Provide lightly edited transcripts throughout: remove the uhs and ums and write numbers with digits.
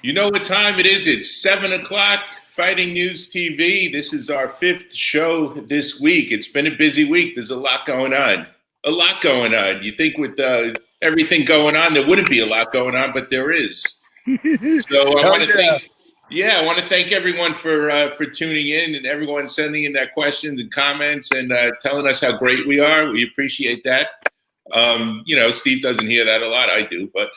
You know what time it is? It's 7 o'clock, Fighting News TV. This is our 5th show this week. It's been a busy week. There's a lot going on. A lot going on. You think with everything going on, there wouldn't be a lot going on, but there is. So I want to thank everyone for tuning in and everyone sending in their questions and comments and telling us how great we are. We appreciate that. Steve doesn't hear that a lot. I do, but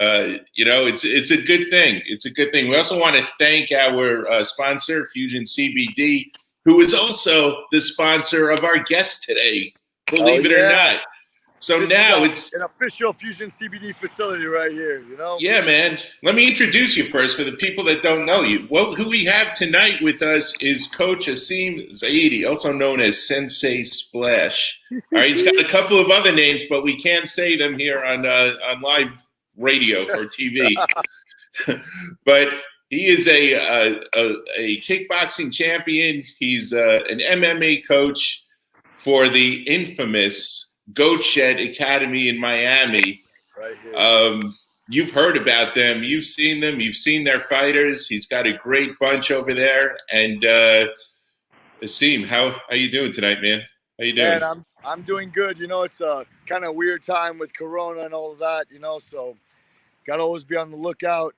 it's a good thing. It's a good thing. We also want to thank our sponsor, Fusion CBD, who is also the sponsor of our guest today. Believe it or not. So this now it's an official Fusion CBD facility right here, Yeah, man. Let me introduce you first for the people that don't know you. Who we have tonight with us is Coach ASIM ZAIDI, also known as Sensei Splash. All right, he's got a couple of other names, but we can't say them here on live radio or TV. But he is a kickboxing champion. He's an MMA coach for the infamous Goat Shed Academy in Miami. Right here. You've heard about them. You've seen them. You've seen their fighters. He's got a great bunch over there. And ASIM, how you doing tonight, man? How you doing? Man, I'm doing good. It's a kind of weird time with Corona and all of that. So got to always be on the lookout.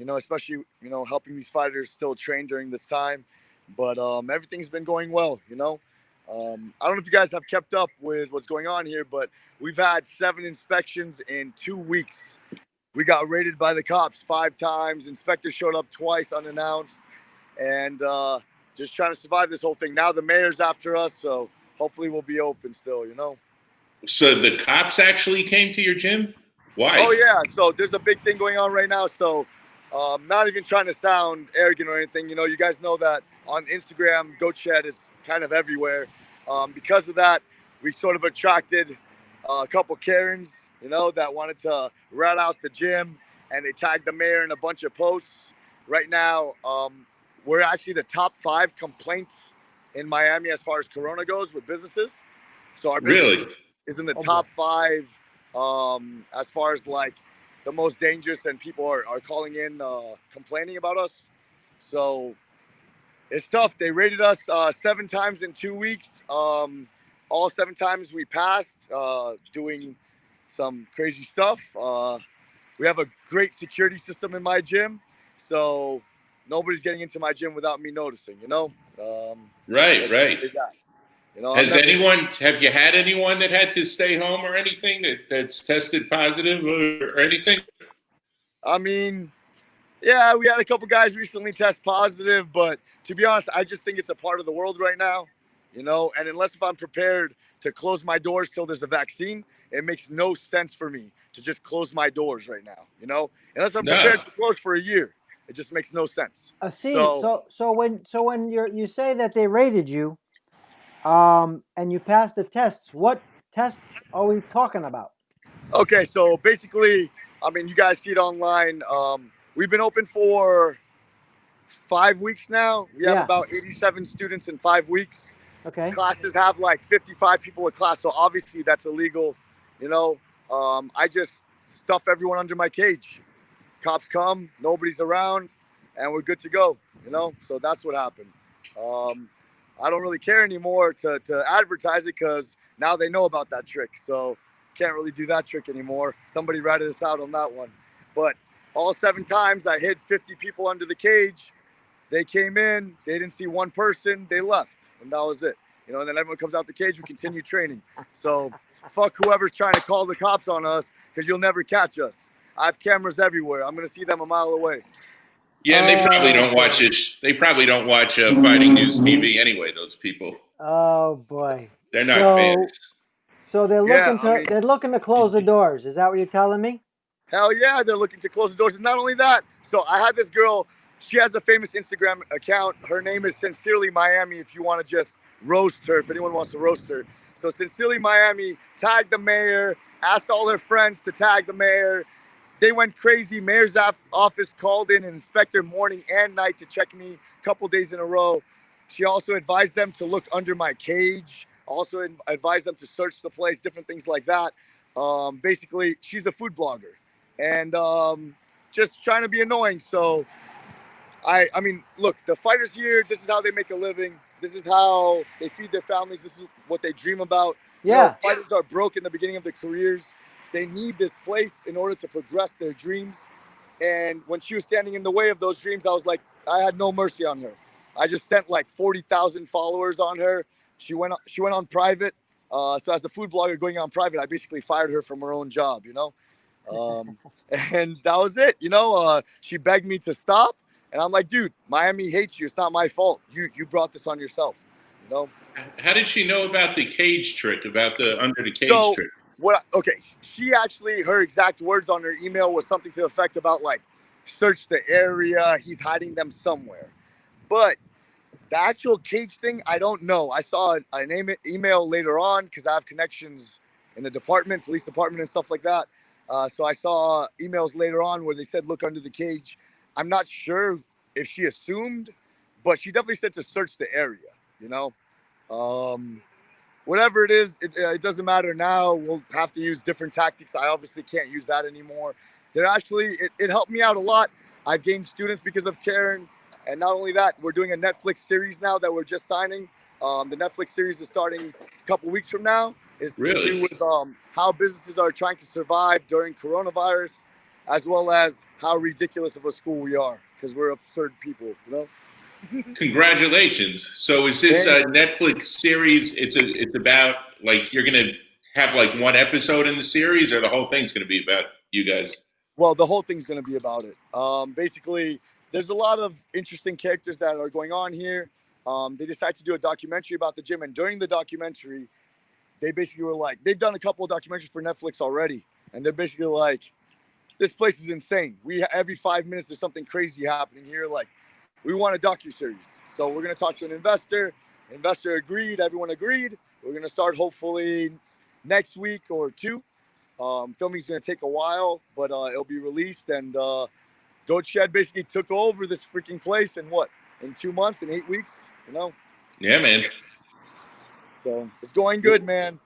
Especially helping these fighters still train during this time. But everything's been going well. I don't know if you guys have kept up with what's going on here, but we've had 7 inspections in 2 weeks. We got raided by the cops 5 times. Inspectors showed up twice unannounced, and just trying to survive this whole thing. Now the mayor's after us, so hopefully we'll be open still, So the cops actually came to your gym? Why? Oh, yeah. So there's a big thing going on right now. So not even trying to sound arrogant or anything. You guys know that on Instagram, Goat Shed is kind of everywhere. Because of that, we sort of attracted a couple Karens, that wanted to rat out the gym, and they tagged the mayor in a bunch of posts. Right now, we're actually the top 5 complaints in Miami as far as Corona goes with businesses. So our business is in the top 5 as far as like the most dangerous, and people are calling in complaining about us. So it's tough. They rated us 7 times in 2 weeks. All 7 times we passed, doing some crazy stuff. We have a great security system in my gym, so nobody's getting into my gym without me noticing, Right. Have you had anyone that had to stay home or anything that's tested positive or anything? I mean, yeah, we had a couple guys recently test positive, but to be honest, I just think it's a part of the world right now, and unless if I'm prepared to close my doors till there's a vaccine, it makes no sense for me to just close my doors right now, unless I'm prepared to close for a year. It just makes no sense. So when you say that they rated you, and you passed the tests, what tests are we talking about? Okay, so basically, I mean, you guys see it online. We've been open for 5 weeks now. We have about 87 students in 5 weeks. Okay. Classes have like 55 people a class, so obviously that's illegal. I just stuff everyone under my cage. Cops come, nobody's around, and we're good to go. So that's what happened. I don't really care anymore to advertise it because now they know about that trick. So can't really do that trick anymore. Somebody ratted us out on that one. But all 7 times I hid 50 people under the cage. They came in, they didn't see one person, they left, and that was it. And then everyone comes out the cage, we continue training. So fuck whoever's trying to call the cops on us, because you'll never catch us. I have cameras everywhere. I'm going to see them a mile away. Yeah, and they probably don't watch it. They probably don't watch Fighting News TV anyway, those people. Oh, boy. They're not fans. So they're looking to close the doors. Is that what you're telling me? Hell yeah, they're looking to close the doors. And not only that, so I had this girl, she has a famous Instagram account. Her name is Sincerely Miami, if you want to just roast her, if anyone wants to roast her. So Sincerely Miami tagged the mayor, asked all her friends to tag the mayor. They went crazy. Mayor's office called in an inspector morning and night to check me a couple days in a row. She also advised them to look under my cage, also advised them to search the place, different things like that. Basically, she's a food blogger. And just trying to be annoying. So I mean, look, the fighters here, this is how they make a living. This is how they feed their families. This is what they dream about. Yeah. You know, fighters are broke in the beginning of their careers. They need this place in order to progress their dreams. And when she was standing in the way of those dreams, I was like, I had no mercy on her. I just sent like 40,000 followers on her. She went on private. So as a food blogger going on private, I basically fired her from her own job, you know? And that was it. You know, she begged me to stop. And I'm like, dude, Miami hates you. It's not my fault. You brought this on yourself, you know? How did she know about the cage trick, about the under the cage trick? Okay, she actually, her exact words on her email was something to the effect about like, search the area, he's hiding them somewhere. But the actual cage thing, I don't know. I saw an email later on because I have connections in the department, police department and stuff like that. So I saw emails later on where they said, look under the cage. I'm not sure if she assumed, but she definitely said to search the area, you know? Whatever it is, it doesn't matter now. We'll have to use different tactics. I obviously can't use that anymore. They're actually, it helped me out a lot. I've gained students because of Karen. And not only that, we're doing a Netflix series now that we're just signing. The Netflix series is starting a couple weeks from now. It's Really? to do with how businesses are trying to survive during coronavirus, as well as how ridiculous of a school we are because we're absurd people, you know? Congratulations. So is this a Netflix series? It's about like you're gonna have like one episode in the series, or the whole thing's gonna be about you guys? Well, the whole thing's gonna be about it. Basically, there's a lot of interesting characters that are going on here. They decided to do a documentary about the gym, and during the documentary, they basically were like, they've done a couple of documentaries for Netflix already, and they're basically like, this place is insane. Every 5 minutes there's something crazy happening here. Like, we want a docuseries. So we're gonna talk to an investor. Investor agreed. Everyone agreed. We're gonna start hopefully next week or two. Filming's gonna take a while, but it'll be released. And Goat Shed basically took over this freaking place in 2 months, in 8 weeks. You know? Yeah, man. So it's going good, man.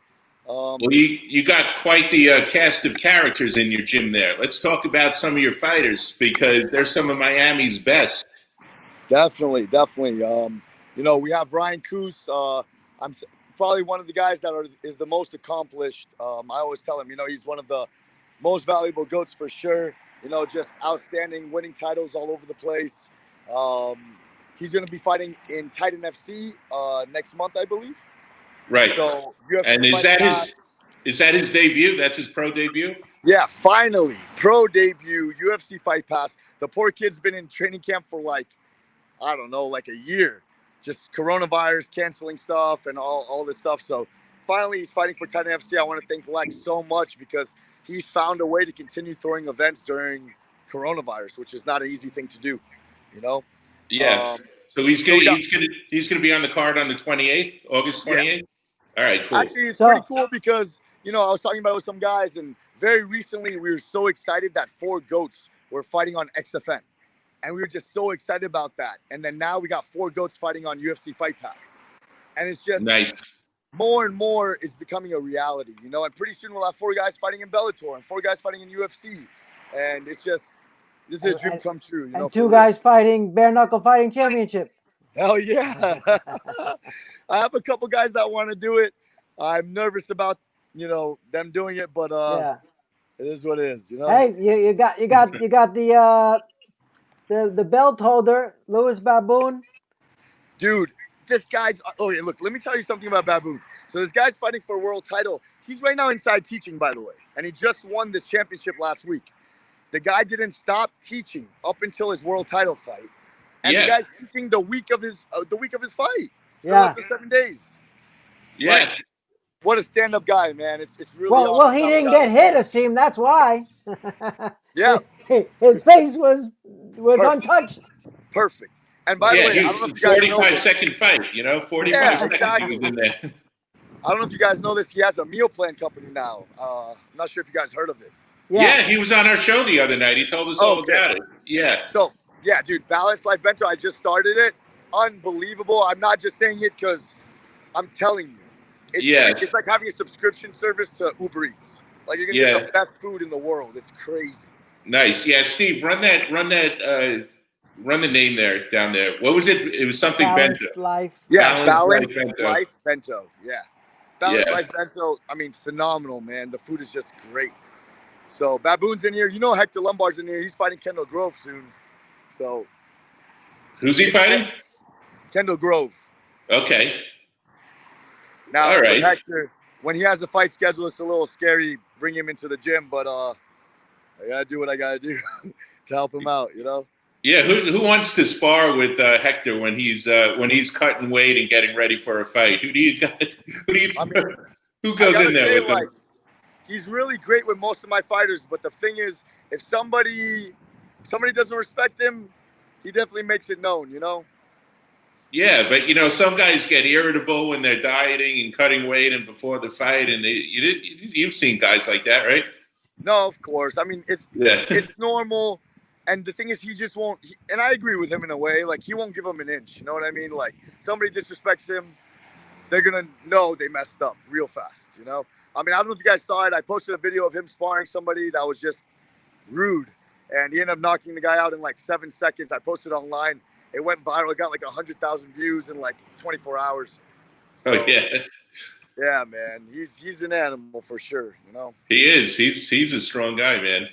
Well, you got quite the cast of characters in your gym there. Let's talk about some of your fighters because they're some of Miami's best. Definitely. You know, we have Ryan Coos. I'm probably one of the guys that is the most accomplished. I always tell him, you know, he's one of the most valuable goats for sure. You know, just outstanding, winning titles all over the place. He's going to be fighting in Titan FC next month, I believe. Right. So and is that his debut? That's his pro debut? Yeah, finally, pro debut, UFC Fight Pass. The poor kid's been in training camp for like, I don't know, like a year. Just coronavirus, canceling stuff and all this stuff. So finally he's fighting for Titan FC. I want to thank Lex so much because he's found a way to continue throwing events during coronavirus, which is not an easy thing to do, you know? Yeah. So he's gonna be on the card on the 28th, August 28th? Yeah. All right, cool. Actually, it's pretty cool because, you know, I was talking about it with some guys, and very recently we were so excited that 4 goats were fighting on XFN. And we were just so excited about that. And then now we got 4 goats fighting on UFC Fight Pass. And it's just nice. More and more it's becoming a reality, you know, and pretty soon we'll have 4 guys fighting in Bellator and 4 guys fighting in UFC. And it's just, this is a dream come true, you know. And 2 guys fighting Bare Knuckle Fighting Championship. Hell yeah. I have a couple guys that want to do it. I'm nervous about, you know, them doing it, but yeah. It is what it is, you know. Hey, you got the belt holder, Louis Baboon. Dude, this guy's okay, look, let me tell you something about Baboon. So this guy's fighting for a world title. He's right now inside teaching, by the way, and he just won this championship last week. The guy didn't stop teaching up until his world title fight. And the guy's teaching the week of his fight. So less than 7 days. Yeah. Like, what a stand-up guy, man. It's really well, awesome. He didn't get hit, Asim. That's why. Yeah. His face was untouched. Perfect. And by the way, I don't know if you guys know 45-second fight, you know, 45 seconds he was in there. I don't know if you guys know this. He has a meal plan company now. I'm not sure if you guys heard of it. Yeah, he was on our show the other night. He told us all about it. Yeah. So, yeah, dude, Balanced Life Bento, I just started it. Unbelievable. I'm not just saying it because I'm telling you. It's like having a subscription service to Uber Eats. Like, you're going to get the best food in the world. It's crazy. Nice. Yeah, Steve, run the name there down there. What was it? It was something Bento. Balanced life. Yeah, Balanced Life Balanced Bento. Life Bento. Yeah. Balanced Yeah. Life Bento, I mean, phenomenal, man. The food is just great. So Baboon's in here. You know Hector Lombard's in here. He's fighting Kendall Grove soon. So Who's he fighting? Kendall Grove. Okay. Now All with right. Hector, when he has a fight schedule, it's a little scary. Bring him into the gym, but I gotta do what I gotta do to help him out. You know. Yeah. Who wants to spar with Hector when he's cutting weight and getting ready for a fight? Who do you got? I mean, Who goes in there with him? He's really great with most of my fighters, but the thing is, if somebody doesn't respect him, he definitely makes it known, you know? Yeah, but some guys get irritable when they're dieting and cutting weight and before the fight, and you've seen guys like that, right? No, of course. I mean, it's normal, and the thing is, he just won't. And I agree with him in a way. Like, he won't give him an inch. You know what I mean? Like, somebody disrespects him, they're gonna know they messed up real fast. You know? I mean, I don't know if you guys saw it. I posted a video of him sparring somebody that was just rude, and he ended up knocking the guy out in like 7 seconds. I posted it online. It went viral. It got like 100,000 views in like 24 hours. So, oh yeah. Yeah, man. He's an animal for sure. You know. He is. He's a strong guy, man.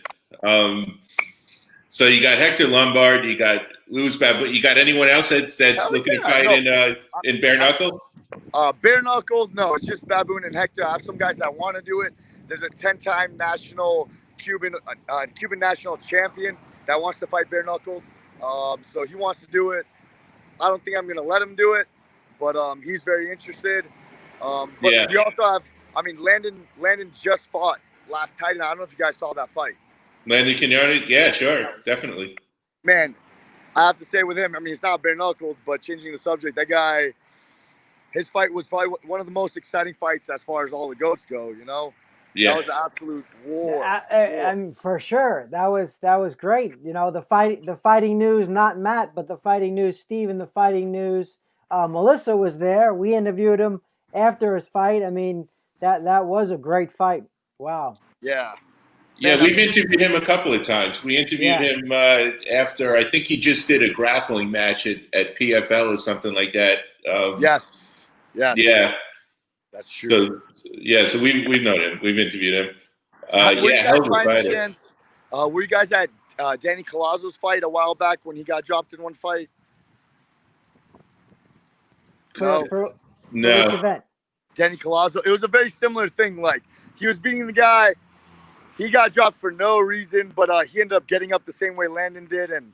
So you got Hector Lombard. You got Louis Baboon. You got anyone else that's looking to fight in bare knuckle? Bare knuckle, no, it's just Baboon and Hector. I have some guys that want to do it. There's a 10-time national Cuban national champion that wants to fight bare knuckle. So he wants to do it. I don't think I'm gonna let him do it, but he's very interested. But yeah. We also have, I mean, Landon just fought last Titan. I don't know if you guys saw that fight. Landon Quinoni? Yeah, sure, definitely. Man, I have to say with him, I mean, it's not bare knuckle, but changing the subject, that guy. His fight was probably one of the most exciting fights as far as all the goats go, you know? Yeah. That was an absolute war. I mean, for sure. That was great. You know, the fighting news, not Matt, but the fighting news, Steve, and the fighting news. Melissa was there. We interviewed him after his fight. I mean, that was a great fight. Wow. Yeah. Yeah, we've interviewed him a couple of times. We interviewed him after, I think he just did a grappling match at PFL or something like that. Yes. Yeah. That's true. So we've known him. We've interviewed him. Were you guys at Danny Colazzo's fight a while back when he got dropped in one fight? No. Event? Danny Colazzo. It was a very similar thing. Like, he was beating the guy. He got dropped for no reason, but he ended up getting up the same way Landon did and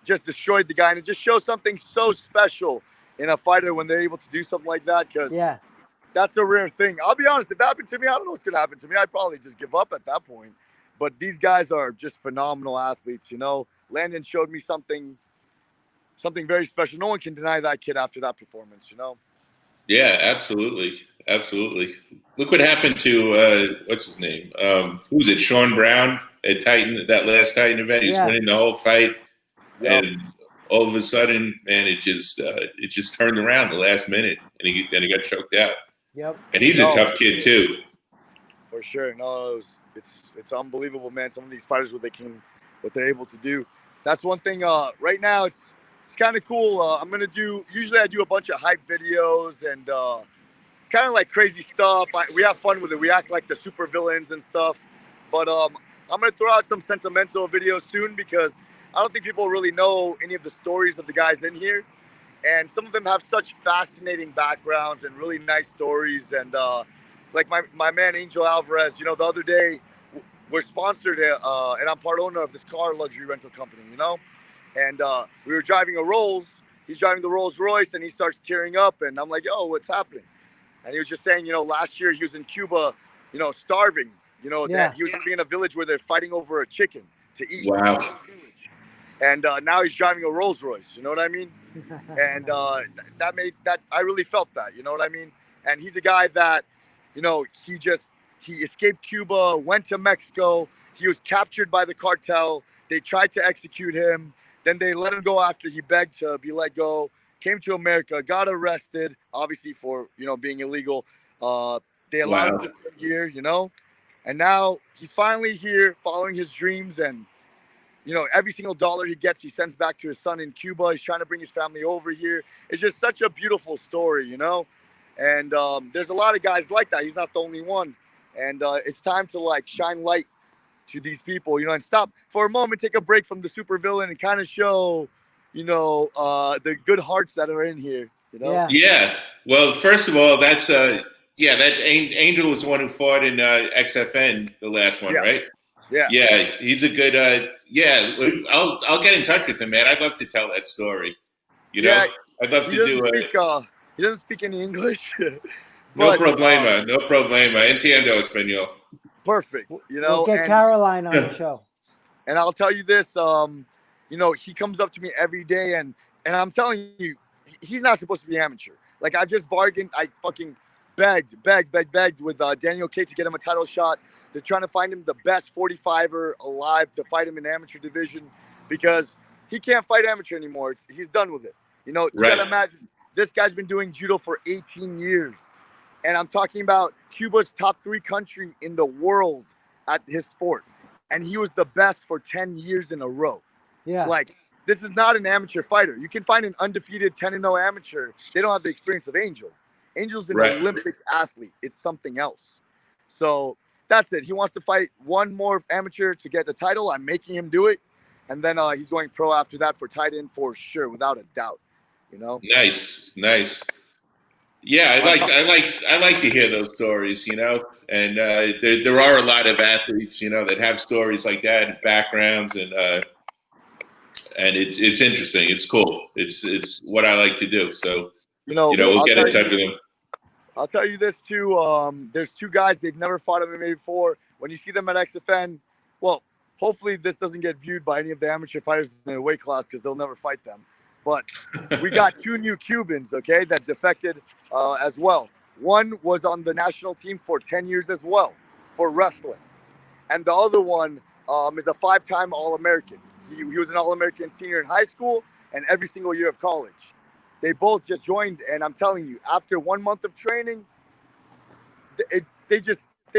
just destroyed the guy. And it just shows something so special in a fighter when they're able to do something like that, because that's a rare thing. I'll be honest, if that happened to me, I don't know what's going to happen to me. I'd probably just give up at that point. But these guys are just phenomenal athletes, you know. Landon showed me something very special. No one can deny that kid after that performance, you know. Yeah, absolutely. Absolutely. Look what happened to, what's his name? Who's it? Sean Brown at Titan, that last Titan event. He was winning the whole fight. Yep. And all of a sudden, man, it just turned around the last minute, and he got choked out. Yep. And he's a tough kid too. For sure. No, it's unbelievable, man. Some of these fighters, what they're able to do. That's one thing. Right now, it's kind of cool. Usually I do a bunch of hype videos and kind of like crazy stuff. We have fun with it. We act like the super villains and stuff. But I'm gonna throw out some sentimental videos soon, because I don't think people really know any of the stories of the guys in here. And some of them have such fascinating backgrounds and really nice stories. And like my man, Angel Alvarez, you know, the other day, we're sponsored and I'm part owner of this car luxury rental company, you know? And we were driving a Rolls. He's driving the Rolls Royce and he starts tearing up. And I'm like, yo, what's happening? And he was just saying, you know, last year he was in Cuba, you know, starving, you know, that he was living in a village where they're fighting over a chicken to eat. Wow. And now he's driving a Rolls Royce, you know what I mean? And I really felt that, you know what I mean? And he's a guy that, you know, he escaped Cuba, went to Mexico. He was captured by the cartel. They tried to execute him. Then they let him go after he begged to be let go. Came to America, got arrested, obviously for, you know, being illegal. They allowed him to stay here, you know? And now he's finally here following his dreams, and every single dollar he gets, he sends back to his son in Cuba. He's trying to bring his family over here. It's just such a beautiful story, And there's a lot of guys like that. He's not the only one. And it's time to like shine light to these people, and stop for a moment, take a break from the supervillain and kind of show, the good hearts that are in here, Yeah. Well, first of all, that's that Angel was the one who fought in XFN, the last one, right? Yeah. Yeah, he's a good. I'll get in touch with him, man. I'd love to tell that story. Yeah, I'd love to do it. He doesn't speak any English. No problema. No problema. Entiendo español. Perfect. We'll get Caroline on the show. And I'll tell you this. He comes up to me every day, and I'm telling you, he's not supposed to be amateur. Like, I just bargained. I fucking begged with Daniel K to get him a title shot. They're trying to find him the best 45er alive to fight him in amateur division because he can't fight amateur anymore. He's done with it. You gotta imagine, this guy's been doing judo for 18 years. And I'm talking about Cuba's top 3 country in the world at his sport. And he was the best for 10 years in a row. Yeah. Like, this is not an amateur fighter. You can find an undefeated 10-0 amateur. They don't have the experience of Angel. Angel's an Olympic athlete. It's something else. So that's it. He wants to fight one more amateur to get the title. I'm making him do it. And then he's going pro after that for tight end for sure, without a doubt. Nice. Yeah, I like to hear those stories, and there are a lot of athletes, that have stories like that, backgrounds, and it's interesting. It's cool. It's what I like to do. So we'll get in touch with them. I'll tell you this too. There's 2 guys, they've never fought MMA before. When you see them at XFN, well, hopefully this doesn't get viewed by any of the amateur fighters in their weight class because they'll never fight them. But we got 2 new Cubans, okay, that defected as well. One was on the national team for 10 years as well for wrestling. And the other one is a 5-time All-American. He was an All-American senior in high school and every single year of college. They both just joined, and I'm telling you, after 1 month of training, they're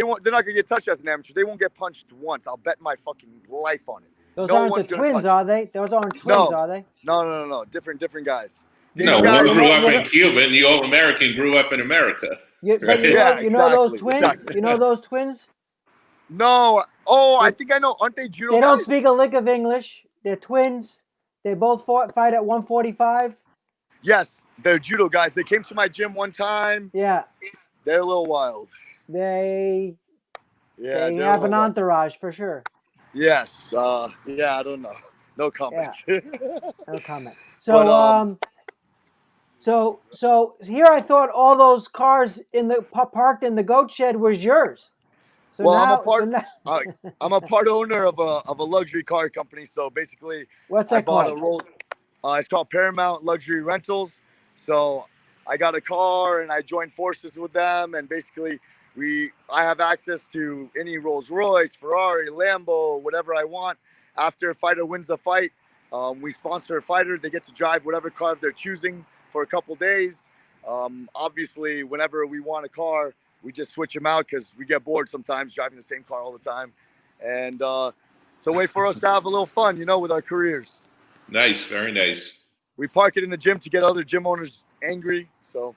not gonna get touched as an amateur. They won't get punched once. I'll bet my fucking life on it. Those aren't the twins, are they? Those aren't twins, are they? No. Different guys. No, one grew up in Cuba, and the All-American grew up in America. You know those twins? Exactly. You know those twins? No. Oh, I think I know. Aren't they judo They guys? don't speak a lick of English. They're twins. They both fight at 145. Yes, they're judo guys. They came to my gym one time. Yeah. They're a little wild. They have an entourage for sure. Yes. I don't know. No comment. Yeah. No comment. So, so here I thought all those cars parked in the goat shed was yours. So I'm a part owner of a luxury car company. So basically, what's that called? It's called Paramount Luxury Rentals. So I got a car and I joined forces with them, and basically I have access to any Rolls Royce, Ferrari, Lambo, whatever I want. After a fighter wins the fight, we sponsor a fighter. They get to drive whatever car they're choosing for a couple days. Obviously, whenever we want a car, we just switch them out because we get bored sometimes driving the same car all the time. And it's a way for us to have a little fun, with our careers. Nice, very nice. We park it in the gym to get other gym owners angry. So.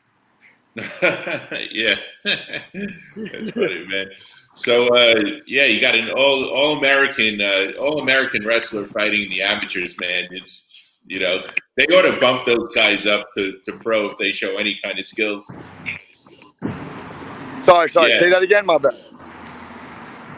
Yeah, that's funny, man. So you got an all American wrestler fighting the amateurs, man. It's they ought to bump those guys up to pro if they show any kind of skills. Sorry. Yeah. Say that again, my bad.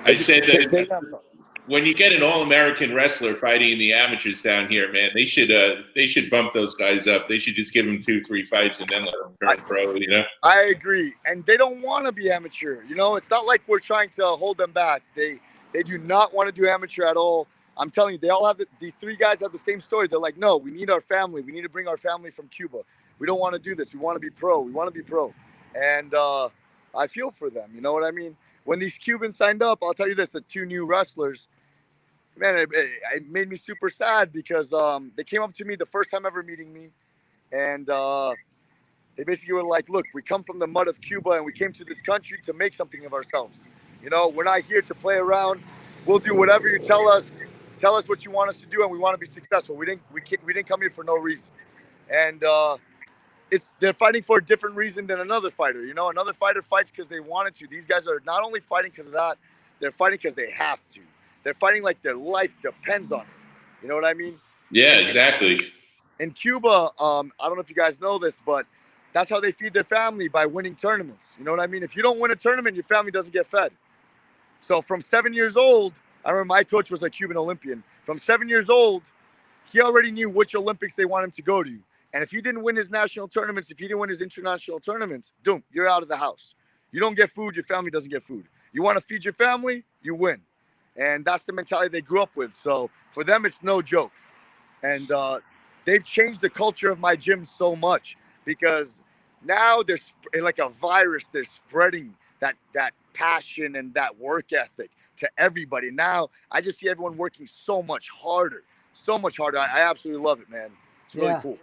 I said that when you get an all-American wrestler fighting in the amateurs down here, man, they should bump those guys up. They should just give them 2-3 fights and then let them turn pro. I agree, and they don't want to be amateur. It's not like we're trying to hold them back. They do not want to do amateur at all. I'm telling you, they all have these 3 guys have the same story. They're like, no, we need our family. We need to bring our family from Cuba. We don't want to do this. We want to be pro. And I feel for them. You know what I mean? When these Cubans signed up, I'll tell you this, the 2 new wrestlers, man, it made me super sad because they came up to me the first time ever meeting me. And they basically were like, look, we come from the mud of Cuba and we came to this country to make something of ourselves. We're not here to play around. We'll do whatever you tell us. Tell us what you want us to do, and we want to be successful. We didn't come here for no reason. And they're fighting for a different reason than another fighter. You know, another fighter fights because they wanted to. These guys are not only fighting because of that, they're fighting because they have to. They're fighting like their life depends on it. You know what I mean? Yeah, exactly. In Cuba, I don't know if you guys know this, but that's how they feed their family, by winning tournaments. You know what I mean? If you don't win a tournament, your family doesn't get fed. So from 7 years old, I remember my coach was a Cuban Olympian. From 7 years old, he already knew which Olympics they want him to go to. And if he didn't win his national tournaments, if he didn't win his international tournaments, boom, you're out of the house. You don't get food, your family doesn't get food. You want to feed your family, you win. And that's the mentality they grew up with. So for them, it's no joke. And they've changed the culture of my gym so much, because now they're like a virus. They're spreading that passion and that work ethic to everybody. Now I just see everyone working so much harder. I absolutely love it, man. It's really cool.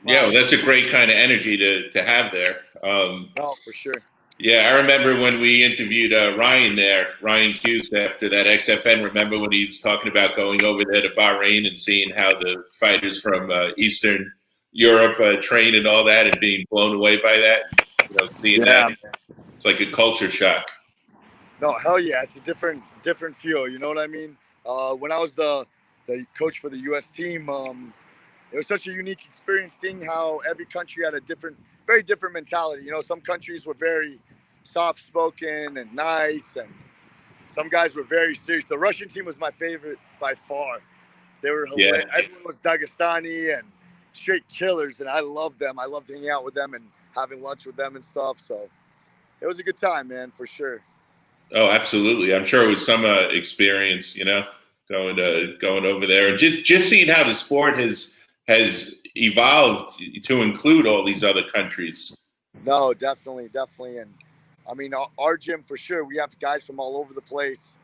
Yeah, well, that's a great kind of energy to have there. Oh, for sure. Yeah, I remember when we interviewed Ryan Hughes, after that XFN. Remember when he was talking about going over there to Bahrain and seeing how the fighters from Eastern Europe train and all that, and being blown away by that. You know, seeing that, it's like a culture shock. No, hell yeah, it's a different feel. You know what I mean? When I was the coach for the U.S. team, it was such a unique experience seeing how every country had a very different mentality. You know, some countries were very soft-spoken and nice, and some guys were very serious. The Russian team was my favorite by far. They were hilarious. Yeah. Everyone was Dagestani and straight killers, and I loved them. I loved hanging out with them and having lunch with them and stuff. So it was a good time, man, for sure. Oh, absolutely. I'm sure it was some experience, you know, going over there, and just seeing how the sport has evolved to include all these other countries. No, definitely. And I mean, our gym for sure, we have guys from all over the place.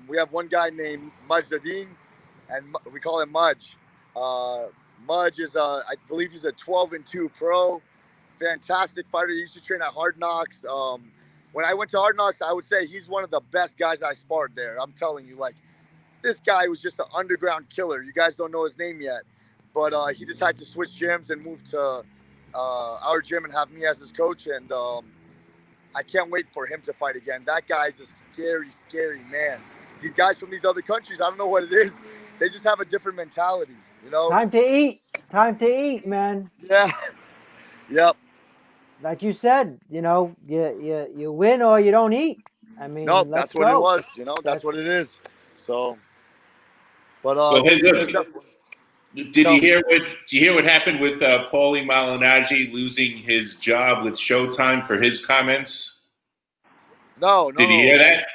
We have one guy named Majdadin, and we call him Mudge. Mudge is I believe he's a 12-2 pro, fantastic fighter. He used to train at Hard Knocks. When I went to Hard Knocks, I would say he's one of the best guys I sparred there. I'm telling you, like, this guy was just an underground killer. You guys don't know his name yet. But he decided to switch gyms and move to our gym and have me as his coach. And I can't wait for him to fight again. That guy's a scary, scary man. These guys from these other countries, I don't know what it is. They just have a different mentality, you know? Time to eat, man. Yeah. Yep. Like you said, you know, you win or you don't eat. I mean, no, that's what it was. You know, that's what it is. So, but well, hey, look. Did you hear what happened with Paulie Malignaggi losing his job with Showtime for his comments? No. Did you hear that?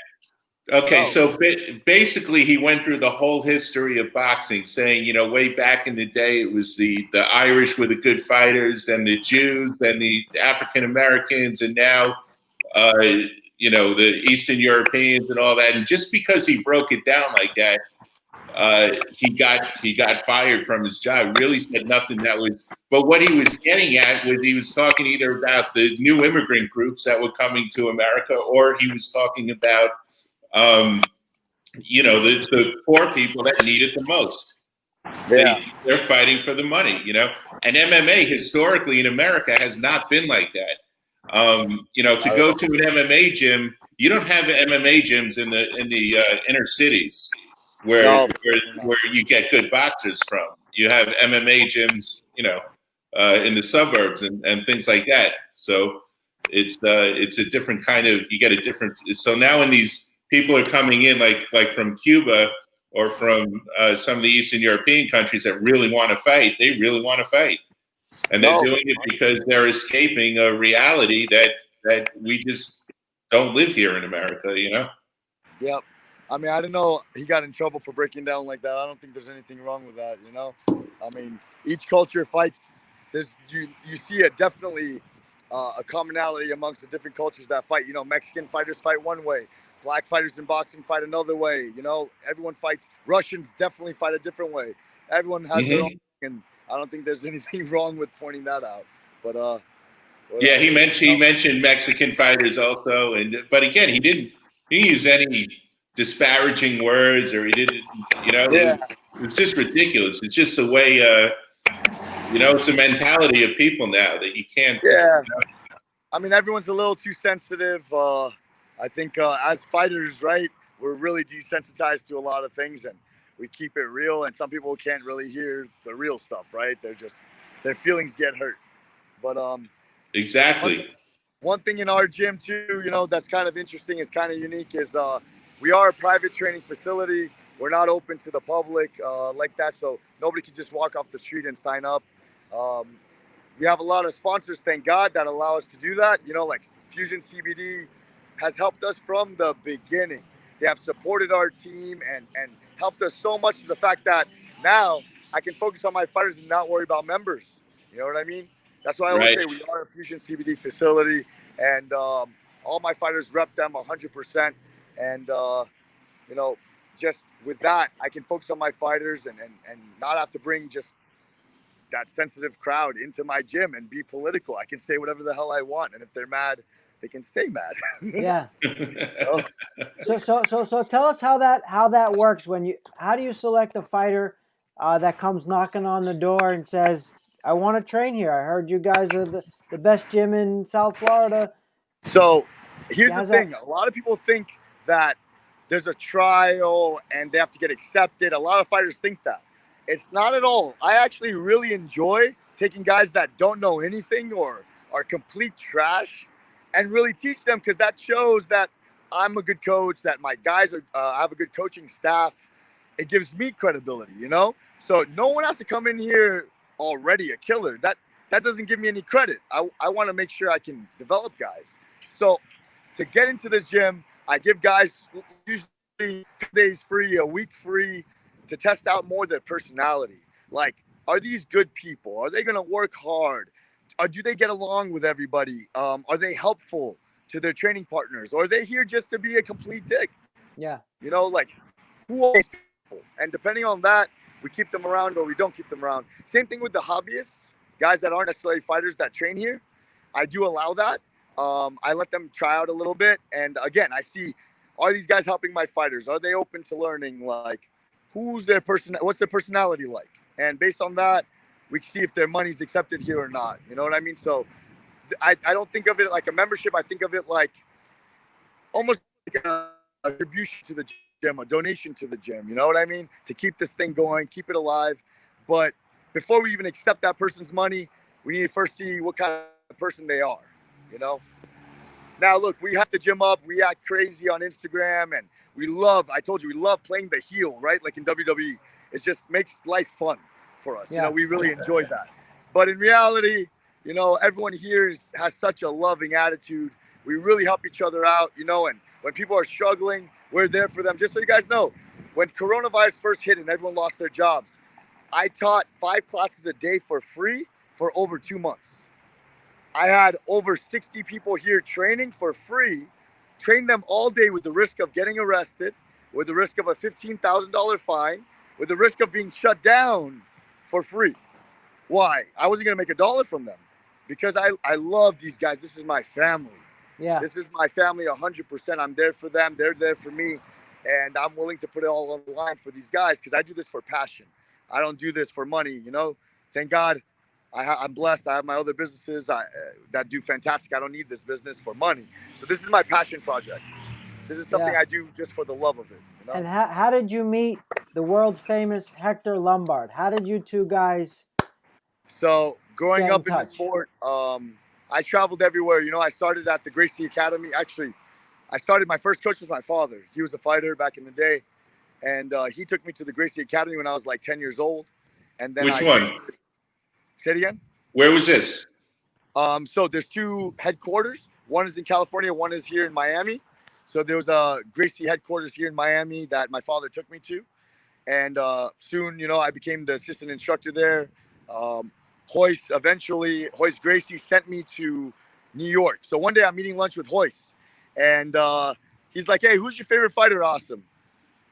Okay, no. So basically he went through the whole history of boxing, saying, you know, way back in the day, it was the Irish were the good fighters, then the Jews, then the African Americans, and now, you know, the Eastern Europeans and all that. And just because he broke it down like that, he got fired from his job. Really said nothing that was. But what he was getting at was he was talking either about the new immigrant groups that were coming to America, or he was talking about, you know, the poor people that need it the most. Yeah. They're fighting for the money, you know. And MMA historically in America has not been like that. You know, to go to an MMA gym, you don't have MMA gyms in the inner cities where you get good boxers from. You have MMA gyms, you know, in the suburbs and things like that. So it's a different kind of, you get a different. So now when these people are coming in, like from Cuba or from some of the Eastern European countries that really want to fight, they really want to fight. And they're doing it because they're escaping a reality that we just don't live here in America, you know? Yep. I mean, I don't know. He got in trouble for breaking down like that. I don't think there's anything wrong with that, you know? I mean, each culture fights. You see definitely a commonality amongst the different cultures that fight. You know, Mexican fighters fight one way. Black fighters in boxing fight another way. You know, everyone fights. Russians definitely fight a different way. Everyone has their own thing, and I don't think there's anything wrong with pointing that out. But yeah, he mentioned Mexican fighters also, but again, he didn't use any disparaging words, or he didn't, Yeah. it was just ridiculous. It's just the way, it's the mentality of people now that you can't. Yeah. I mean, everyone's a little too sensitive. I think as fighters, right, we're really desensitized to a lot of things, and we keep it real. And some people can't really hear the real stuff, right? Their feelings get hurt. But Exactly. one thing in our gym too, that's kind of interesting, is kind of unique, is we are a private training facility. We're not open to the public like that, so nobody can just walk off the street and sign up. We have a lot of sponsors, thank God, that allow us to do that. Like Fusion CBD has helped us from the beginning. They have supported our team and helped us so much, to the fact that now I can focus on my fighters and not worry about members. You know what I mean? That's why I always say we are a Fusion CBD facility, and all my fighters rep them 100%. And, just with that, I can focus on my fighters and not have to bring just that sensitive crowd into my gym and be political. I can say whatever the hell I want, and if they're mad, they can stay mad. Yeah. So tell us how that works. How do you select a fighter that comes knocking on the door and says, "I want to train here. I heard you guys are the best gym in South Florida." So here's the thing: a lot of people think that there's a trial and they have to get accepted. A lot of fighters think that. It's not at all. I actually really enjoy taking guys that don't know anything or are complete trash and really teach them, because that shows that I'm a good coach, that my guys have a good coaching staff. It gives me credibility, So no one has to come in here already a killer. That doesn't give me any credit. I want to make sure I can develop guys. So to get into this gym, I give guys usually 2 days free, a week free, to test out more their personality. Like, are these good people? Are they going to work hard? Or do they get along with everybody? Are they helpful to their training partners? Or are they here just to be a complete dick? Yeah. Like, who are these people? And depending on that, we keep them around or we don't keep them around. Same thing with the hobbyists, guys that aren't necessarily fighters that train here. I do allow that. I let them try out a little bit. And again, I see, are these guys helping my fighters? Are they open to learning? Like, what's their personality like? And based on that, we can see if their money's accepted here or not. You know what I mean? So I don't think of it like a membership. I think of it like almost like a contribution to the gym, a donation to the gym. You know what I mean? To keep this thing going, keep it alive. But before we even accept that person's money, we need to first see what kind of person they are, Now, look, we have the gym up. We act crazy on Instagram, and I told you, we love playing the heel, right? Like in WWE. It just makes life fun for us. Yeah. We really enjoy that. But in reality, everyone here has such a loving attitude. We really help each other out, and when people are struggling, we're there for them. Just so you guys know, when coronavirus first hit and everyone lost their jobs, I taught 5 classes a day for free for over 2 months. I had over 60 people here training for free, trained them all day with the risk of getting arrested, with the risk of a $15,000 fine, with the risk of being shut down for free. Why? I wasn't going to make $1 from them, because I love these guys. This is my family. Yeah. This is my family 100%. I'm there for them. They're there for me. And I'm willing to put it all on the line for these guys, because I do this for passion. I don't do this for money, Thank God. I'm blessed. I have my other businesses that do fantastic. I don't need this business for money. So this is my passion project. This is something I do just for the love of it. And how did you meet the world famous Hector Lombard? How did you two guys? So growing up in the sport, I traveled everywhere. I started at the Gracie Academy. Actually, my first coach was my father. He was a fighter back in the day. And he took me to the Gracie Academy when I was like 10 years old. And then Which one? Say it again? Where was this? So there's 2 headquarters. One is in California. One is here in Miami. So there was a Gracie headquarters here in Miami that my father took me to. And soon, I became the assistant instructor there. Hoist Gracie sent me to New York. So one day I'm eating lunch with Hoist. And he's like, "Hey, who's your favorite fighter, ASIM?"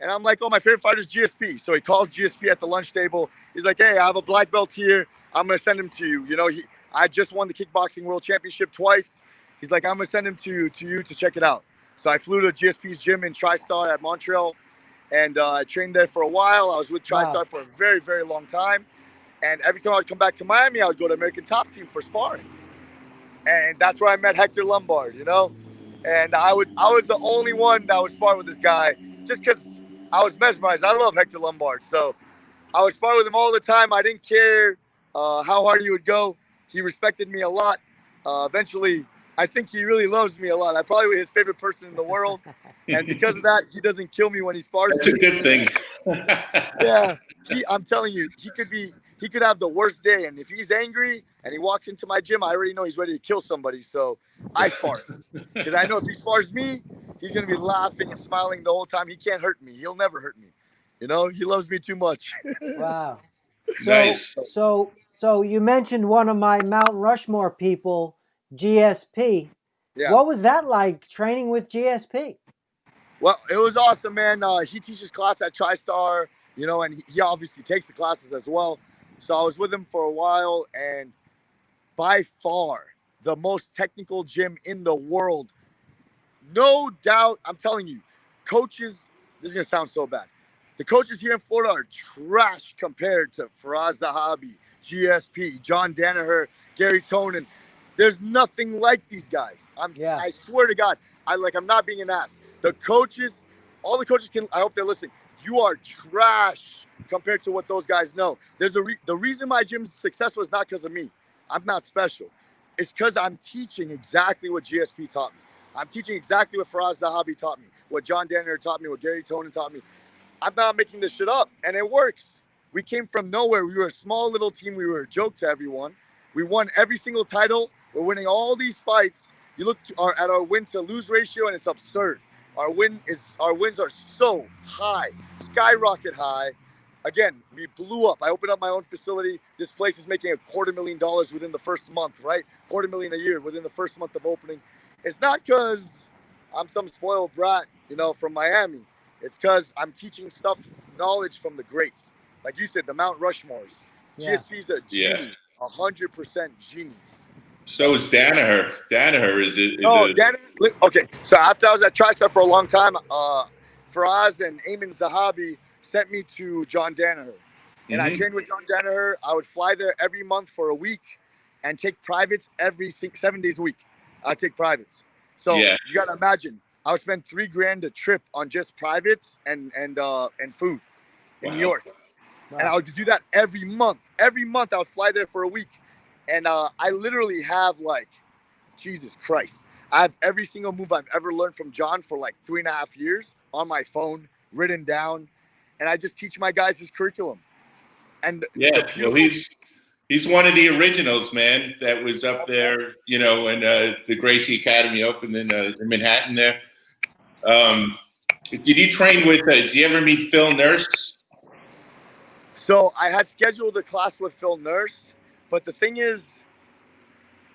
And I'm like, "Oh, my favorite fighter is GSP." So he calls GSP at the lunch table. He's like, "Hey, I have a black belt here. I'm going to send him to you." I just won the kickboxing world championship twice. He's like, "I'm going to send him to you to check it out." So I flew to GSP's gym in TriStar at Montreal, and I trained there for a while. I was with TriStar for a very, very long time. And every time I would come back to Miami, I would go to American Top Team for sparring. And that's where I met Hector Lombard, you know? And I was the only one that would spar with this guy just because I was mesmerized. I love Hector Lombard. So I would spar with him all the time. I didn't care how hard he would go. He respected me a lot. Eventually, I think he really loves me a lot. I'm probably his favorite person in the world. And because of that, he doesn't kill me when he spars. That's a good thing. Yeah, I'm telling you, he could have the worst day, and if he's angry and he walks into my gym, I already know he's ready to kill somebody. So I spar because I know if he spars me, he's gonna be laughing and smiling the whole time. He can't hurt me. He'll never hurt me. You know, he loves me too much. Wow. So, Nice. so you mentioned one of my Mount Rushmore people, GSP. Yeah. What was that like training with GSP? Well, it was awesome, man. He teaches class at TriStar, you know, and he obviously takes the classes as well. So I was with him for a while, and by far the most technical gym in the world. No doubt, I'm telling you, coaches, this is going to sound so bad. The coaches here in Florida are trash compared to Faraz Zahabi, GSP, John Danaher, Gary Tonin. There's nothing like these guys. I swear to God, I'm not being an ass. The coaches, all the coaches I hope they're listening. You are trash compared to what those guys know. There's the reason my gym's successful is not because of me. I'm not special. It's because I'm teaching exactly what GSP taught me. I'm teaching exactly what Faraz Zahabi taught me, what John Danaher taught me, what Gary Tonin taught me. I'm not making this shit up, and it works. We came from nowhere. We were a small little team. We were a joke to everyone. We won every single title. We're winning all these fights. You look at our win to lose ratio, and it's absurd. Our wins are so high, skyrocket high. Again, we blew up. I opened up my own facility. This place is making $250,000 within the first month, right? $250,000 a year within the first month of opening. It's not because I'm some spoiled brat, you know, from Miami. It's because I'm teaching knowledge from the greats. Like you said, the Mount Rushmores. Yeah. GSP's a genius, 100% genius. So is Danaher. Danaher is it? Danaher. Okay, so after I was at TriStar for a long time, Faraz and Ayman Zahabi sent me to John Danaher. And I trained with John Danaher. I would fly there every month for a week and take privates every 7 days a week. I'd take privates. So you got to imagine, I would spend $3,000 a trip on just privates and food in New York. Wow. And I would do that every month. Every month I would fly there for a week. And I literally have Jesus Christ. I have every single move I've ever learned from John for 3.5 years on my phone, written down. And I just teach my guys his curriculum. And well, he's one of the originals, man, that was up there, you know, when the Gracie Academy opened in Manhattan there. Did you train with, did you ever meet Phil Nurse? So I had scheduled a class with Phil Nurse, but the thing is,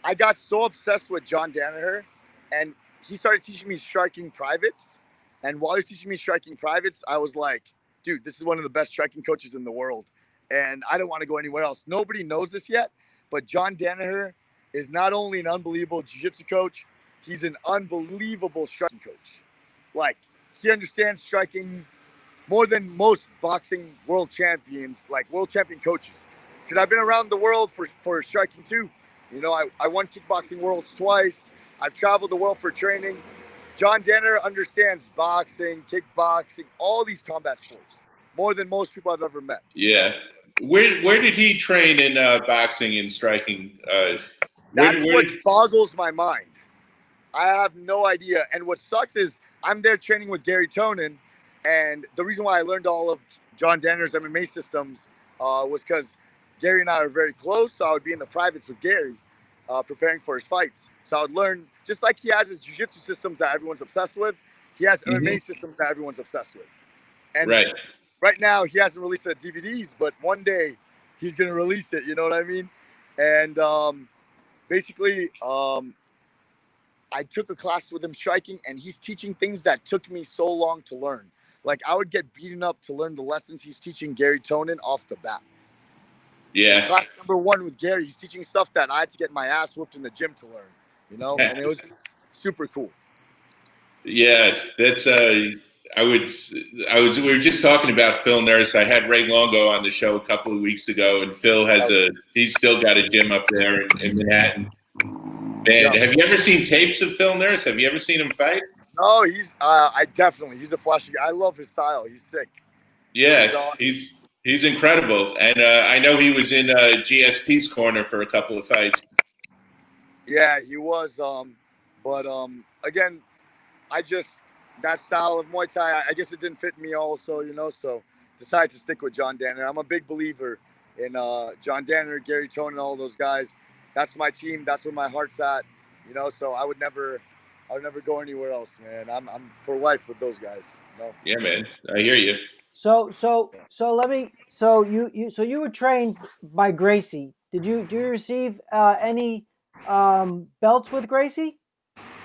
I got so obsessed with John Danaher, and he started teaching me striking privates. And while he was teaching me striking privates, I was like, dude, this is one of the best striking coaches in the world. And I don't want to go anywhere else. Nobody knows this yet, but John Danaher is not only an unbelievable jiu-jitsu coach, he's an unbelievable striking coach. He understands striking more than most boxing world champions, world champion coaches. Because I've been around the world for striking too. You know, I won kickboxing worlds twice. I've traveled the world for training. John Danaher understands boxing, kickboxing, all these combat sports more than most people I've ever met. Yeah. Where did he train in boxing and striking? That's what boggles my mind. I have no idea. And what sucks is I'm there training with Gary Tonin, and the reason why I learned all of John Danaher's MMA systems was because Gary and I are very close. So I would be in the privates with Gary, preparing for his fights. So I would learn, just like he has his jiu-jitsu systems that everyone's obsessed with, he has MMA systems that everyone's obsessed with. And right now he hasn't released the DVDs, but one day he's going to release it. You know what I mean? And basically, I took a class with him striking, and he's teaching things that took me so long to learn. I would get beaten up to learn the lessons he's teaching Gary Tonin off the bat. Yeah. Class number 1 with Gary, he's teaching stuff that I had to get my ass whooped in the gym to learn, you know? And it was super cool. Yeah, that's we were just talking about Phil Nurse. I had Ray Longo on the show a couple of weeks ago, and Phil he's still got a gym up there in Manhattan. Man, Yeah. have you ever seen tapes of Phil Nurse? Have you ever seen him fight? No, he's he's a flashy guy. I love his style. He's sick. Yeah, he's incredible, and I know he was in GSP's corner for a couple of fights. Yeah, he was. But again, that style of Muay Thai, I guess it didn't fit me also, so decided to stick with John Danner. I'm a big believer in John Danner, Gary Tone, and all those guys. That's my team. That's where my heart's at, so I would never go anywhere else, man. I'm for life with those guys. Yeah, man. I hear you. So you were trained by Gracie. Do you receive any belts with Gracie?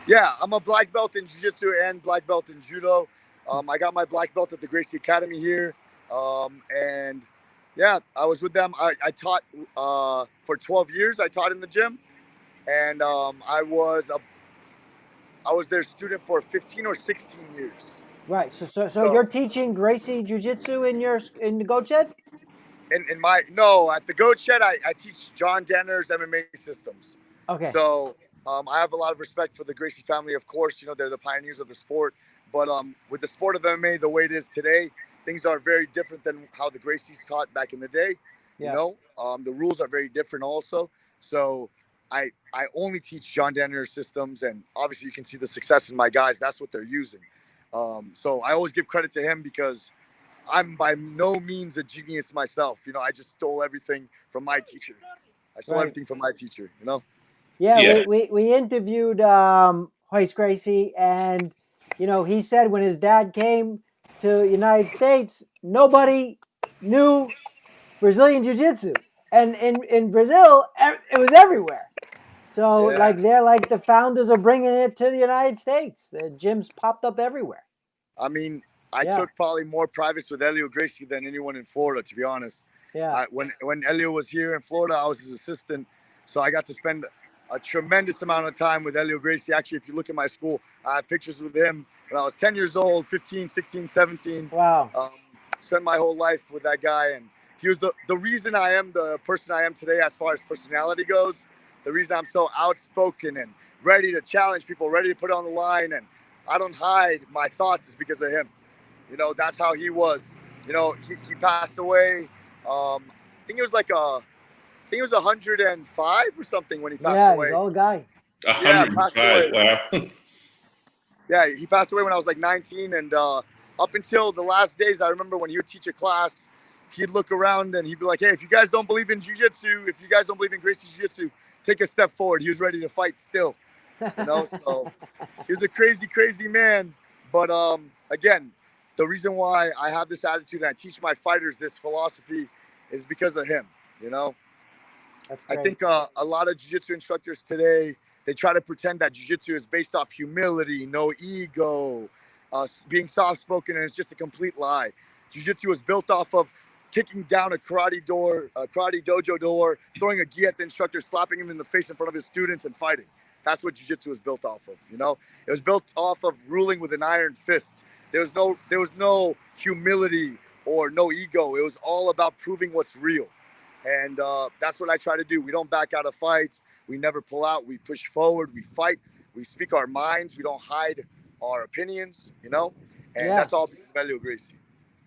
Yeah, I'm a black belt in jiu-jitsu and black belt in judo. I got my black belt at the Gracie Academy here. And yeah, I was with them. I taught for 12 years. I taught in the gym, and I was their student for 15 or 16 years. Right. So you're teaching Gracie Jiu-Jitsu in the Goat Shed? At the Goat Shed, I teach John Danner's MMA systems. Okay. So I have a lot of respect for the Gracie family. Of course, they're the pioneers of the sport. But with the sport of MMA the way it is today, things are very different than how the Gracies taught back in the day. Yeah. The rules are very different also. So I only teach John Danner systems, and obviously you can see the success in my guys. That's what they're using. So I always give credit to him because I'm by no means a genius myself. I just stole everything from my teacher. Everything from my teacher, Yeah. We interviewed Hoist Gracie, and he said when his dad came to the United States, nobody knew Brazilian Jiu-Jitsu, and in Brazil it was everywhere. So they're like the founders of bringing it to the United States. The gyms popped up everywhere. I mean, I took probably more privates with Elio Gracie than anyone in Florida, to be honest. Yeah. When Elio was here in Florida, I was his assistant, so I got to spend a tremendous amount of time with Elio Gracie. Actually, if you look at my school, I have pictures with him when I was 10 years old, 15, 16, 17. Wow. Spent my whole life with that guy, and he was the reason I am the person I am today as far as personality goes. The reason I'm so outspoken and ready to challenge people, ready to put it on the line, and I don't hide my thoughts is because of him. That's how he was. He passed away. I think it was 105 or something when he passed away. Yeah, he's an old guy. 105. Wow. Yeah, he passed away when I was like 19, and up until the last days, I remember when he would teach a class, he'd look around and he'd be like, "Hey, if you guys don't believe in jiu-jitsu, if you guys don't believe in Gracie Jiu-Jitsu, take a step forward." He was ready to fight still, So he was a crazy, crazy man. But again, the reason why I have this attitude and I teach my fighters this philosophy is because of him. That's great. I think a lot of jiu-jitsu instructors today, they try to pretend that jiu-jitsu is based off humility, no ego, being soft-spoken, and it's just a complete lie. Jiu-jitsu was built off of kicking down a karate dojo door, throwing a gi at the instructor, slapping him in the face in front of his students, and fighting. That's what jiu-jitsu was built off of. It was built off of ruling with an iron fist. There was no humility or no ego. It was all about proving what's real. And that's what I try to do. We don't back out of fights. We never pull out. We push forward. We fight. We speak our minds. We don't hide our opinions, And that's all because of Elio Gracie.